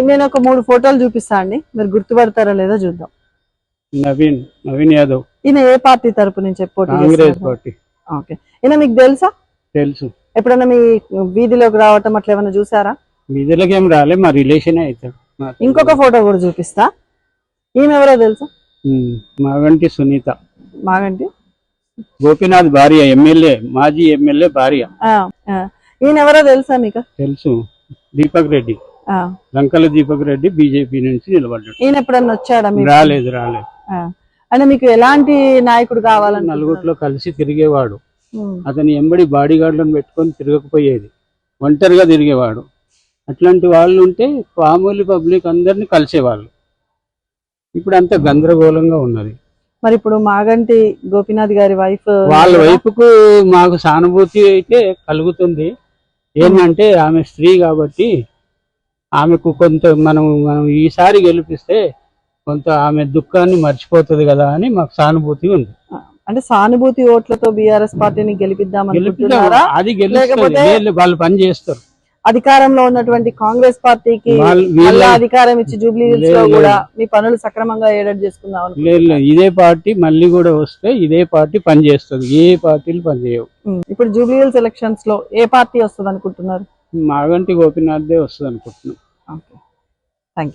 నేను ఒక 3 ఫోటోలు చూపిస్తా అండి, మీరు గుర్తుపడతారా లేదో చూద్దాం. నవీన్ యాదవ్. ఈయన ఏ పార్టీ తరపు నుంచి పోటీ కాంగ్రెస్ పార్టీ. ఓకే. ఈయన మీకు తెలుసా? తెలుసు. ఎప్పుడన్నా మీ వీధిలోకి రావటం అట్లా ఏమైనా చూసారా? వీధిలోకి ఏం రాలే, మా రిలేషన్ అవుతాడు. ఇంకొక ఫోటో కూడా చూపిస్తా. ఈమె ఎవరో తెలుసా? మాగంటి సునీత. మాగంటి గోపీనాథ్ భార్య, ఎమ్మెల్యే, మాజీ ఎమ్మెల్యే భార్య. ఈయన ఎవరో తెలుసా మీకు? తెలుసు. దీపక్ రెడ్డి, లంకల దీపక్ రెడ్డి, బీజేపీ నుంచి నిలబడ్డాడు. ఈయన ఎప్పుడన్నా వచ్చాడా? రాలేదు. అంటే మీకు ఎలాంటి నాయకుడు కావాలని? నలుగురిలో కలిసి తిరిగేవాడు. అతని ఎంబడి బాడీ గార్డులను పెట్టుకొని తిరగకపోయేది, ఒంటరిగా తిరిగేవాడు. అట్లాంటి వాళ్ళు ఉంటే మామూలు పబ్లిక్ అందరినీ కలిసేవాళ్ళు. ఇప్పుడు అంతా గందరగోళంగా ఉన్నది. మరి ఇప్పుడు మాగంటి గోపీనాథ్ గారి వైఫ్, వాళ్ళ వైపుకు మాకు సానుభూతి అయితే కలుగుతుంది. ఏంటంటే ఆమె స్త్రీ కాబట్టి ఆమెకు కొంత మనం ఈసారి గెలిపిస్తే కొంత ఆమె దుఃఖాన్ని మర్చిపోతుంది కదా అని మాకు సానుభూతి ఉంది. అంటే సానుభూతి ఓట్లతో బీఆర్ఎస్ పార్టీని గెలిపిద్దామని అది వాళ్ళు పని చేస్తారు. అధికారంలో ఉన్నటువంటి కాంగ్రెస్ పార్టీకి అధికారం ఇచ్చి జూబ్లీ హిల్స్ లో కూడా మీ పనులు సక్రమంగా ఏర్పాటు చేసుకుందాం. లేదు, ఇదే పార్టీ మళ్ళీ కూడా వస్తే ఇదే పార్టీ పని చేస్తుంది, ఏ పార్టీలు పనిచేయవు. ఇప్పుడు జూబ్లీ హిల్స్ ఎలక్షన్స్ లో ఏ పార్టీ వస్తుంది అనుకుంటున్నారు? మాగంటి గోపీనాథ్ వస్తుంది అనుకుంటున్నాం.